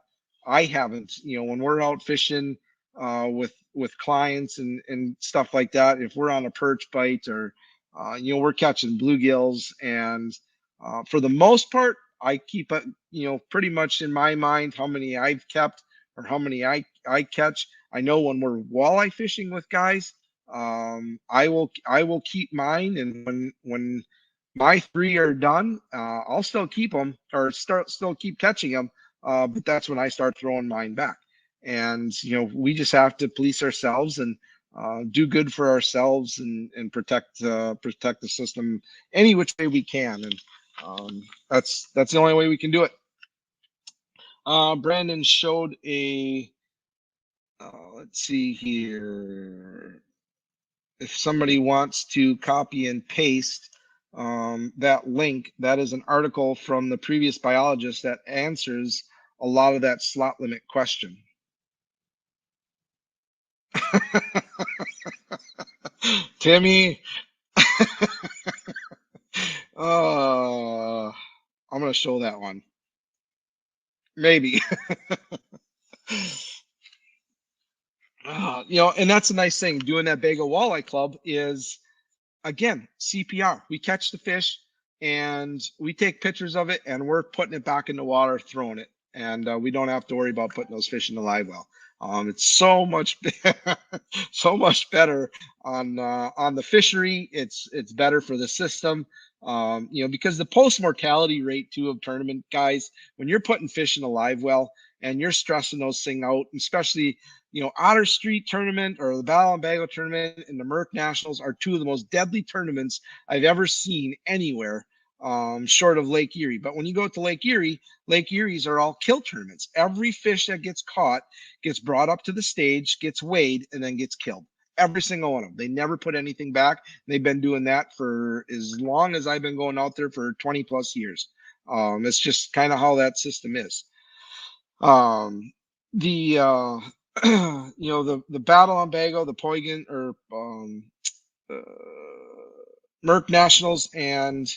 I haven't, when we're out fishing with clients and stuff like that, if we're on a perch bite or, we're catching bluegills, and for the most part, I keep it, pretty much in my mind how many I've kept or how many I catch. I know when we're walleye fishing with guys, I will keep mine, and when my 3 are done, I'll still keep them or still keep catching them, but that's when I start throwing mine back. And we just have to police ourselves and do good for ourselves and protect the system any which way we can, and that's the only way we can do it. Brandon showed a let's see here. If somebody wants to copy and paste that link, that is an article from the previous biologist that answers a lot of that slot limit question. Timmy, I'm going to show that one. Maybe. You know, and that's a nice thing doing that Bago Walleye Club is, again, CPR. We catch the fish and we take pictures of it and we're putting it back in the water, throwing it. And we don't have to worry about putting those fish in the live well. It's so much, so much better on the fishery. It's better for the system. You know, because the post mortality rate too of tournament guys, when you're putting fish in a live well and you're stressing those things out, especially you know, Otter Street tournament or the Battle on Bago tournament and the Merck Nationals are two of the most deadly tournaments I've ever seen anywhere, short of Lake Erie. But when you go to Lake Erie's are all kill tournaments. Every fish that gets caught gets brought up to the stage, gets weighed, and then gets killed. Every single one of them. They never put anything back. They've been doing that for as long as I've been going out there for 20 plus years. It's just kind of how that system is. The you know, the battle on Bago, the Poygan or uh, Merck Nationals, and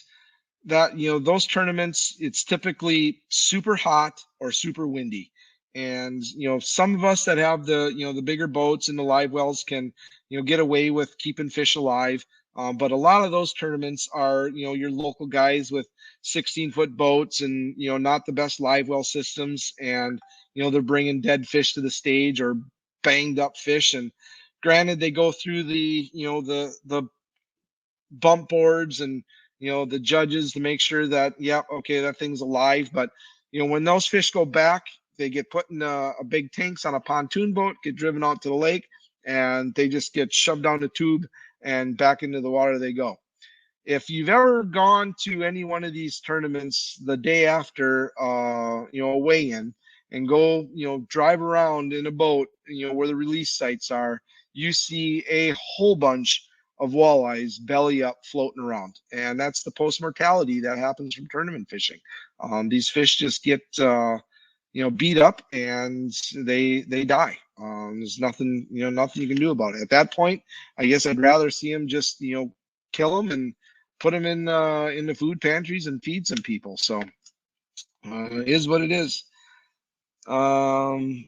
that you know those tournaments, it's typically super hot or super windy, and you know some of us that have the you know the bigger boats and the live wells can you know get away with keeping fish alive. But a lot of those tournaments are you know your local guys with 16-foot boats and you know not the best live well systems, and you know they're bringing dead fish to the stage or banged up fish. And granted, they go through the you know the bump boards and you know the judges to make sure that yeah okay that thing's alive. But you know when those fish go back, they get put in a big tanks on a pontoon boat, get driven out to the lake, and they just get shoved down the tube and back into the water they go. If you've ever gone to any one of these tournaments the day after you know a weigh-in and go you know drive around in a boat you know where the release sites are, you see a whole bunch of walleyes belly up floating around, and that's the post mortality that happens from tournament fishing. These fish just get you know beat up and they die. There's nothing you know nothing you can do about it at that point. I guess I'd rather see them just you know kill them and put them in the food pantries and feed some people. So it is what it is. Um,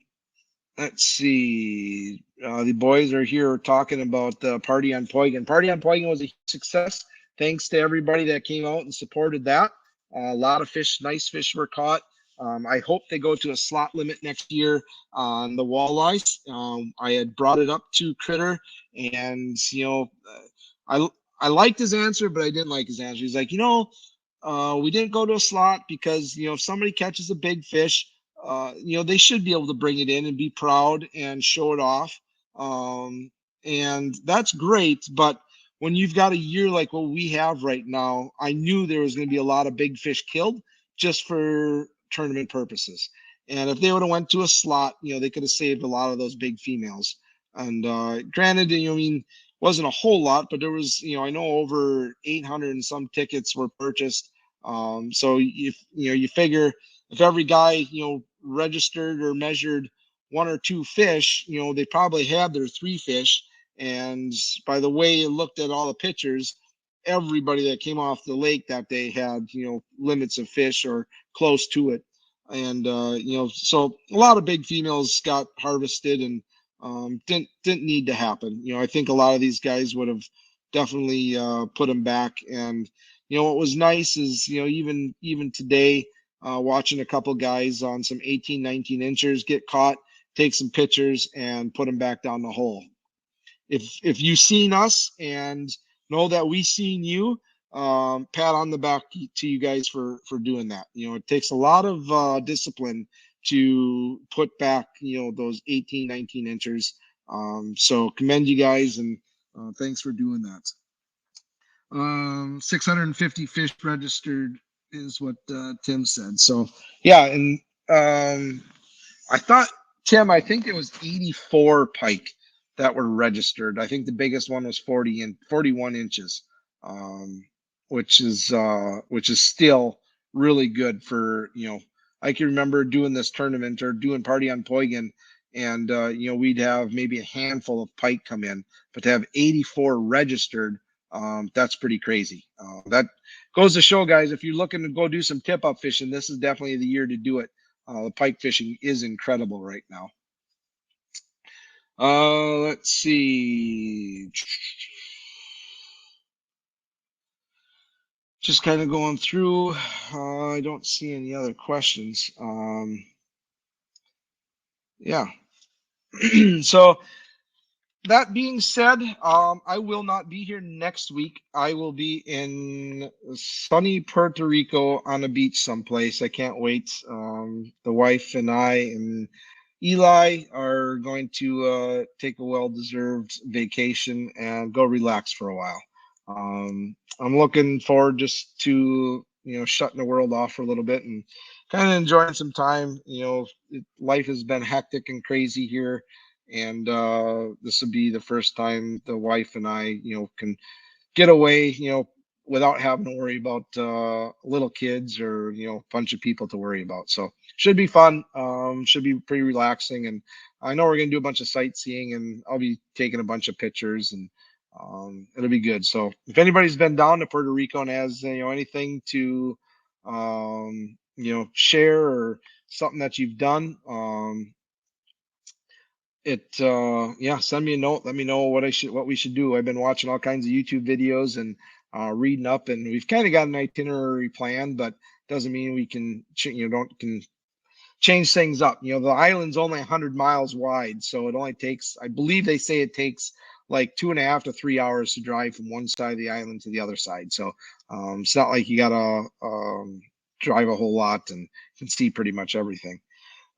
let's see. The boys are here talking about the party on Poygan. Party on Poygan was a success. Thanks to everybody that came out and supported that. A lot of fish, nice fish were caught. I hope they go to a slot limit next year on the walleyes. I had brought it up to Critter, and you know, I I liked his answer, but I didn't like his answer. He's like, you know, we didn't go to a slot because you know if somebody catches a big fish, you know they should be able to bring it in and be proud and show it off, and that's great. But when you've got a year like what we have right now, I knew there was going to be a lot of big fish killed just for tournament purposes. And if they would have went to a slot, you know, they could have saved a lot of those big females. And granted, you know, I mean, wasn't a whole lot, but there was, you know, I know over 800 and some tickets were purchased. So if you know, you figure if every guy, you know, registered or measured one or two fish, you know, they probably had their three fish. And by the way it looked at all the pictures, everybody that came off the lake that day had, you know, limits of fish or close to it. And you know, so a lot of big females got harvested and didn't need to happen. You know, I think a lot of these guys would have definitely put them back. And you know, what was nice is you know even today, watching a couple guys on some 18, 19 inchers get caught, take some pictures, and put them back down the hole. If you've seen us and know that we seen you, pat on the back to you guys for doing that. You know, it takes a lot of discipline to put back you know those 18, 19 inchers. So commend you guys, and thanks for doing that. 650 fish registered is what Tim said. So yeah, and I thought, Tim, I think it was 84 pike that were registered. I think the biggest one was 40 and 41 inches, um, which is still really good for, you know, I can remember doing this tournament or doing Party on Poygan, and you know, we'd have maybe a handful of pike come in, but to have 84 registered, that's pretty crazy. That goes to show, guys, if you're looking to go do some tip up fishing, this is definitely the year to do it. The pike fishing is incredible right now. Let's see. Just kind of going through. I don't see any other questions. Yeah. So that being said, I will not be here next week. I will be in sunny Puerto Rico on a beach someplace. I can't wait. The wife and I and Eli are going to take a well-deserved vacation and go relax for a while. I'm looking forward just to, shutting the world off for a little bit and kind of enjoying some time. Life has been hectic and crazy here, and this will be the first time the wife and I, can get away, without having to worry about little kids or a bunch of people to worry about. So should be fun. Should be pretty relaxing, and I know we're gonna do a bunch of sightseeing, and I'll be taking a bunch of pictures, and it'll be good. So if anybody's been down to Puerto Rico and has anything to share or something that you've done, send me a note, let me know what we should do. I've been watching all kinds of YouTube videos and reading up, and we've kind of got an itinerary plan, but doesn't mean we can don't can change things up. The island's only 100 miles wide, so it only takes, I believe they say it takes like 2.5 to 3 hours to drive from one side of the island to the other side. So it's not like you gotta drive a whole lot, and you can see pretty much everything.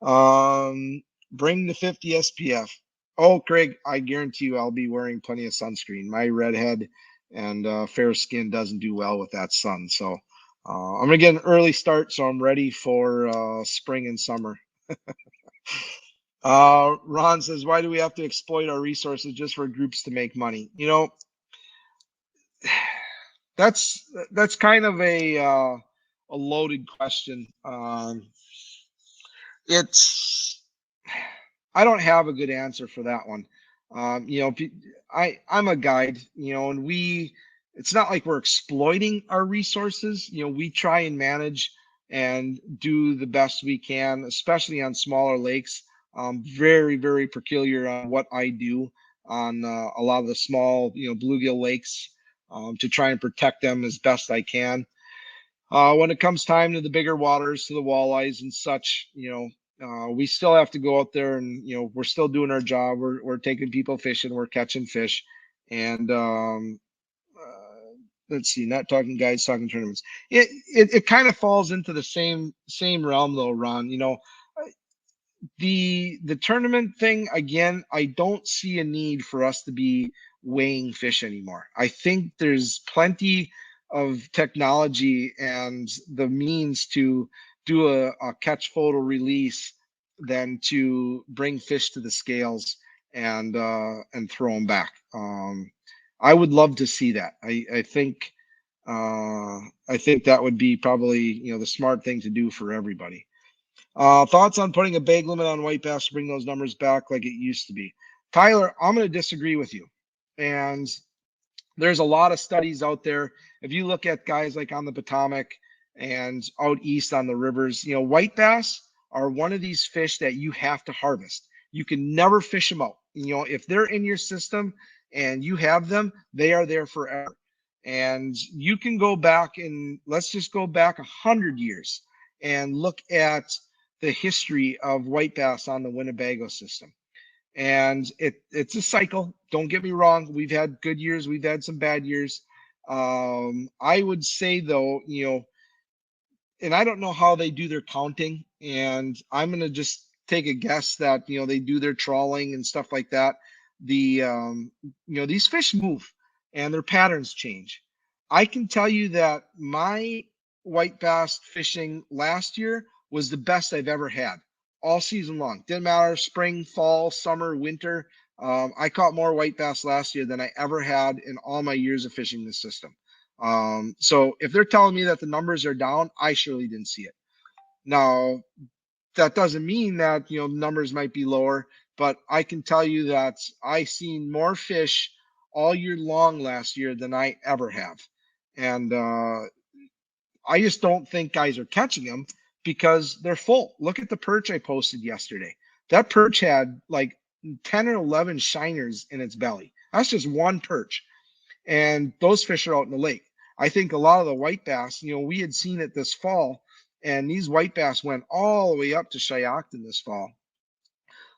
Bring the 50 SPF. Oh, Craig, I guarantee you I'll be wearing plenty of sunscreen. My redhead and fair skin doesn't do well with that sun. So I'm going to get an early start, so I'm ready for spring and summer. Ron says, why do we have to exploit our resources just for groups to make money? That's kind of a loaded question. It's I don't have a good answer for that one. I'm a guide, and it's not like we're exploiting our resources. We try and manage and do the best we can, especially on smaller lakes. Very, very peculiar on what I do on a lot of the small, bluegill lakes, to try and protect them as best I can. When it comes time to the bigger waters, to the walleyes and such, we still have to go out there, and we're still doing our job. We're taking people fishing, we're catching fish, and let's see, not talking guides, talking tournaments. It kind of falls into the same realm though, Ron. The tournament thing again, I don't see a need for us to be weighing fish anymore. I think there's plenty of technology and the means to do a catch photo release than to bring fish to the scales and throw them back. I would love to see that. I think that would be probably the smart thing to do for everybody. Thoughts on putting a bag limit on white bass to bring those numbers back like it used to be? Tyler, I'm going to disagree with you. And there's a lot of studies out there. If you look at guys like on the Potomac and out east on the rivers, white bass are one of these fish that you have to harvest. You can never fish them out. If they're in your system and you have them, they are there forever. And you can go back, and let's just go back 100 years and look at the history of white bass on the Winnebago system. And it's a cycle. Don't get me wrong. We've had good years. We've had some bad years. I would say though, and I don't know how they do their counting, and I'm going to just take a guess that, they do their trawling and stuff like that. These fish move and their patterns change. I can tell you that my white bass fishing last year was the best I've ever had all season long. Didn't matter spring, fall, summer, winter. I caught more white bass last year than I ever had in all my years of fishing this system. So if they're telling me that the numbers are down, I surely didn't see it. Now, that doesn't mean that numbers might be lower, but I can tell you that I seen more fish all year long last year than I ever have. And I just don't think guys are catching them because they're full. Look at the perch I posted yesterday. That perch had like 10 or 11 shiners in its belly. That's just one perch. And those fish are out in the lake. I think a lot of the white bass, we had seen it this fall, and these white bass went all the way up to Shayocton this fall.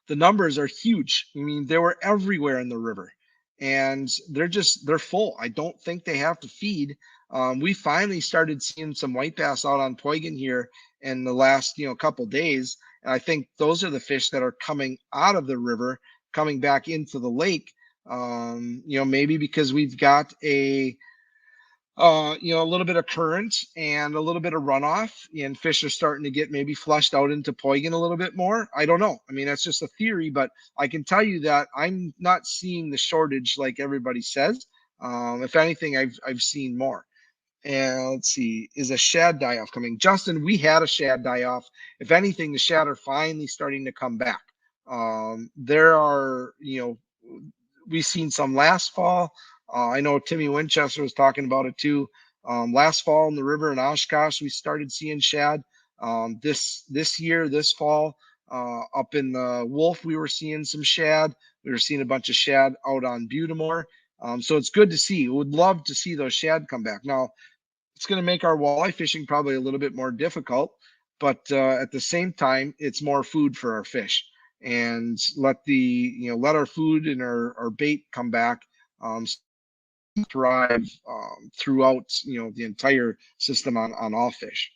The numbers are huge. I mean, they were everywhere in the river, and they're full. I don't think they have to feed. We finally started seeing some white bass out on Poygan here in the last couple days, and I think those are the fish that are coming out of the river, coming back into the lake. Maybe because we've got a little bit of current and a little bit of runoff, and fish are starting to get maybe flushed out into Poygan a little bit more. I don't know. I mean, that's just a theory, but I can tell you that I'm not seeing the shortage like everybody says. If anything, I've seen more. And let's see, is a shad die-off coming? Justin, we had a shad die-off. If anything, the shad are finally starting to come back. There are, we've seen some last fall. I know Timmy Winchester was talking about it too. Last fall in the river in Oshkosh, we started seeing shad. This year, this fall, up in the Wolf, we were seeing some shad. We were seeing a bunch of shad out on Butamore. So it's good to see. Would love to see those shad come back. Now, it's going to make our walleye fishing probably a little bit more difficult, but at the same time, it's more food for our fish. And let our food and our bait come back, thrive throughout the entire system on all fish.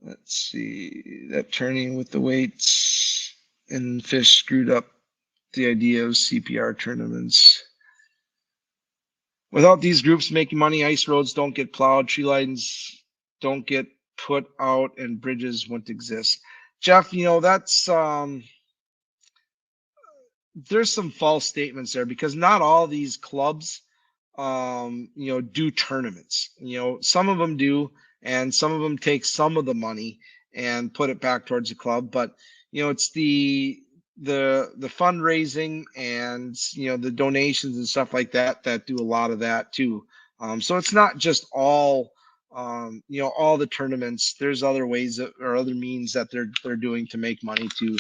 Let's see, that turning with the weights and fish screwed up the idea of CPR tournaments. Without these groups making money, ice roads don't get plowed, tree lines don't get put out, and bridges wouldn't exist. Jeff, that's there's some false statements there, because not all these clubs do tournaments. Some of them do, and some of them take some of the money and put it back towards the club. But it's the fundraising and the donations and stuff like that do a lot of that too. So it's not just all all the tournaments. There's other ways or other means that they're doing to make money to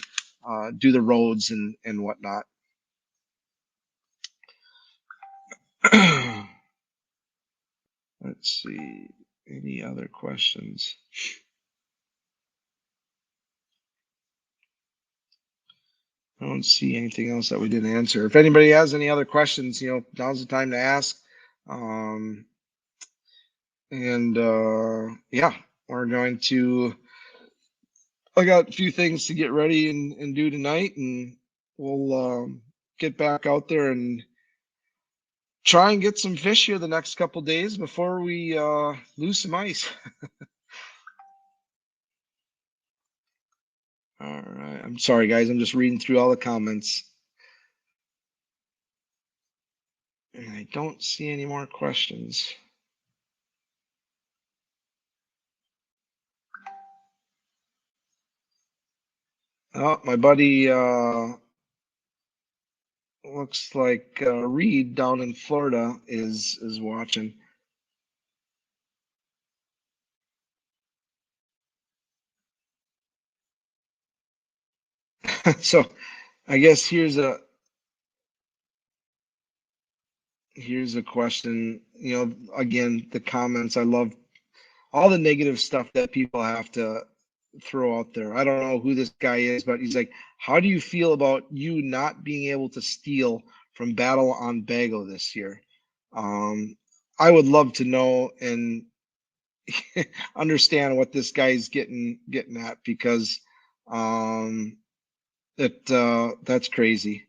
do the roads and whatnot. Let's see, any other questions? I don't see anything else that we didn't answer. If anybody has any other questions, now's the time to ask. Yeah, we're going to, I got a few things to get ready and do tonight, and we'll get back out there and try and get some fish here the next couple days before we lose some ice. All right. I'm sorry, guys. I'm just reading through all the comments. And I don't see any more questions. Oh, my buddy looks like Reed down in Florida is watching. So I guess here's a question. Again, the comments, I love all the negative stuff that people have to throw out there. I don't know who this guy is, but he's like, how do you feel about you not being able to steal from Battle on Bago this year? I would love to know and understand what this guy's getting at, because that's crazy.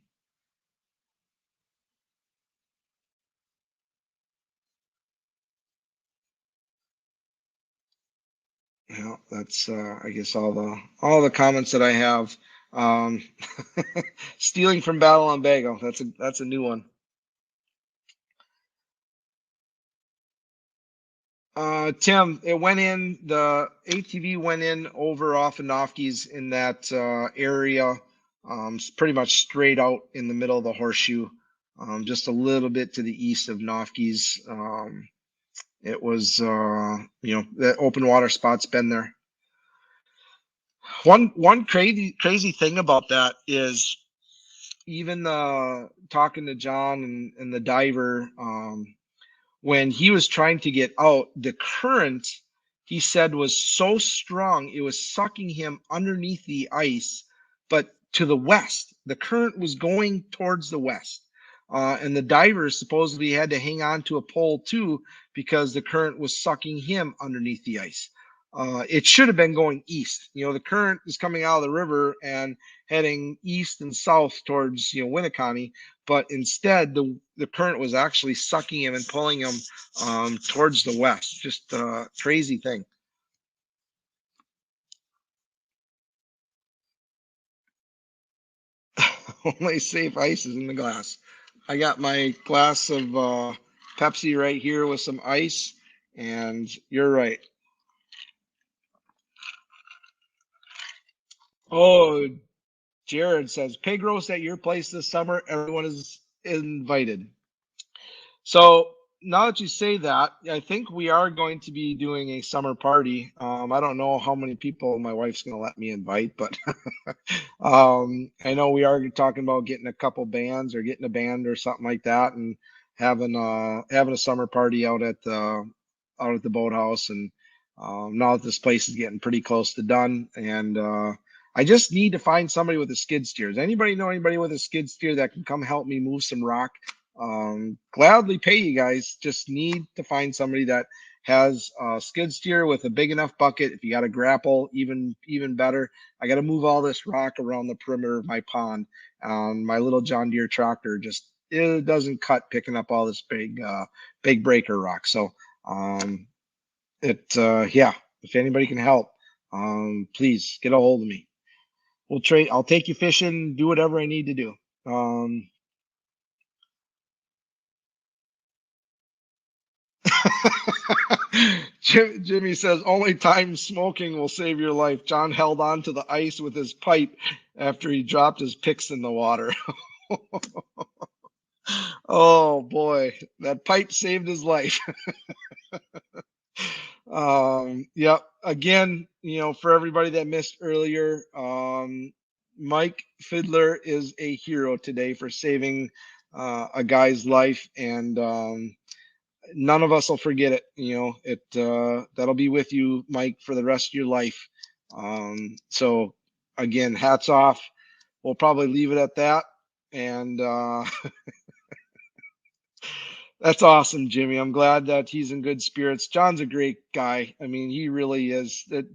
That's I guess all the comments that I have. Stealing from Battle on Bago. That's a new one. Tim, it went in, the ATV went in over off of Nofke's in that area, pretty much straight out in the middle of the horseshoe, just a little bit to the east of Nofke's. It was, that open water spot's been there. One crazy thing about that is even talking to John and the diver, when he was trying to get out, the current, he said, was so strong it was sucking him underneath the ice, but to the west. The current was going towards the west. And the divers supposedly had to hang on to a pole too because the current was sucking him underneath the ice. It should have been going east. The current is coming out of the river and heading east and south towards, Winneconne, but instead the current was actually sucking him and pulling him towards the west. Just a crazy thing. Only safe ice is in the glass. I got my glass of Pepsi right here with some ice, and you're right. Oh, Jared says pig roast at your place this summer. Everyone is invited. So now that you say that, I think we are going to be doing a summer party. I don't know how many people my wife's going to let me invite, but I know we are talking about getting a couple bands or getting a band or something like that, and having a summer party out at the boathouse. And now that this place is getting pretty close to done, and I just need to find somebody with a skid steer. Does anybody know anybody with a skid steer that can come help me move some rock? Gladly pay you guys. Just need to find somebody that has a skid steer with a big enough bucket. If you got a grapple, even better. I got to move all this rock around the perimeter of my pond. My little John Deere tractor just it doesn't cut picking up all this big breaker rock. So yeah, if anybody can help, please get a hold of me. We'll trade. I'll take you fishing, do whatever I need to do. Jimmy says only time smoking will save your life. John held on to the ice with his pipe after he dropped his picks in the water. Oh boy, that pipe saved his life. Yeah, again, for everybody that missed earlier, Mike Fiddler is a hero today for saving a guy's life, and none of us will forget it. That'll be with you, Mike, for the rest of your life. So again, hats off. We'll probably leave it at that. And that's awesome, Jimmy. I'm glad that he's in good spirits. John's a great guy. I mean, he really is. That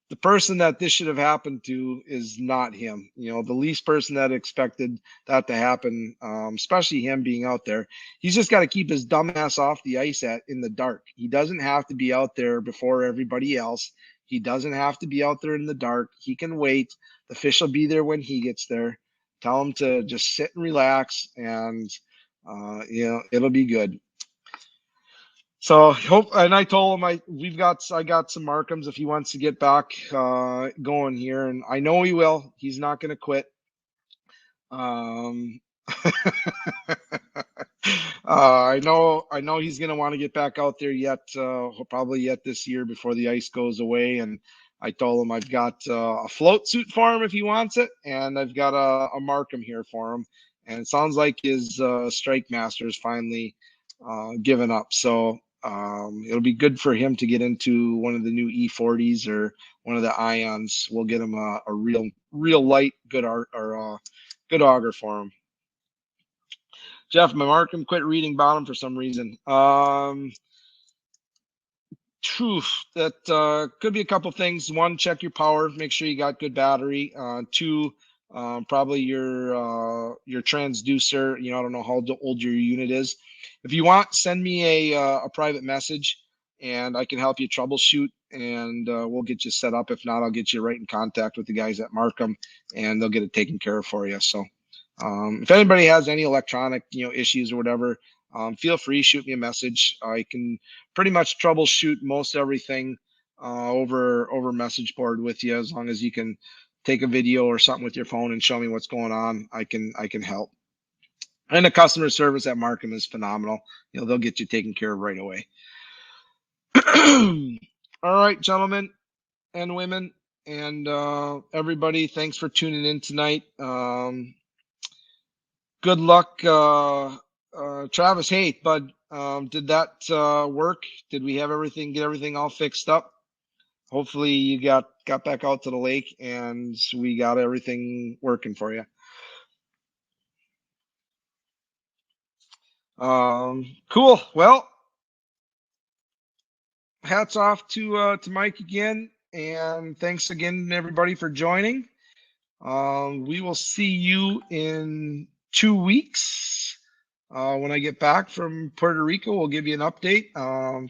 the person that this should have happened to is not him. The least person that expected that to happen, especially him being out there. He's just got to keep his dumb ass off the ice in the dark. He doesn't have to be out there before everybody else. He doesn't have to be out there in the dark. He can wait. The fish will be there when he gets there. Tell him to just sit and relax, and it'll be good. So and I told him I got some Markhams if he wants to get back going here, and I know he will. He's not going to quit. I know he's going to want to get back out there yet, probably yet this year before the ice goes away. And I told him I've got a float suit for him if he wants it, and I've got a Markham here for him. And it sounds like his Strike Master is finally given up. So it'll be good for him to get into one of the new E40s or one of the Ions. We'll get him a real light, good good auger for him. Jeff, my Markham quit reading bottom for some reason. That could be a couple things. One, check your power, make sure you got good battery. Two, probably your transducer. I don't know how old your unit is. If you want, send me a private message, and I can help you troubleshoot, and we'll get you set up. If not, I'll get you right in contact with the guys at Markham, and they'll get it taken care of for you. So, if anybody has any electronic, issues or whatever, feel free, shoot me a message. I can pretty much troubleshoot most everything over message board with you, as long as you can take a video or something with your phone and show me what's going on. I can help. And the customer service at Markham is phenomenal. They'll get you taken care of right away. All right, gentlemen and women, And everybody, thanks for tuning in tonight. Good luck, Travis. Hey, bud, did that work? Did we have everything? Get everything all fixed up? Hopefully, you got back out to the lake, and we got everything working for you. Cool. Well, hats off to Mike again, and thanks again everybody for joining. We will see you in 2 weeks. When I get back from Puerto Rico, we'll give you an update.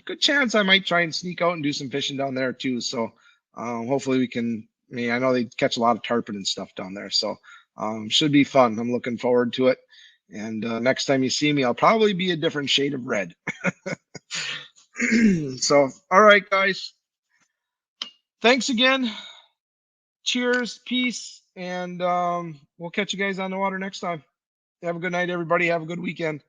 Good chance I might try and sneak out and do some fishing down there too. So hopefully we can. I mean, I know they catch a lot of tarpon and stuff down there, so should be fun. I'm looking forward to it. And next time you see me, I'll probably be a different shade of red. So, all right, guys. Thanks again. Cheers, peace, and we'll catch you guys on the water next time. Have a good night, everybody. Have a good weekend.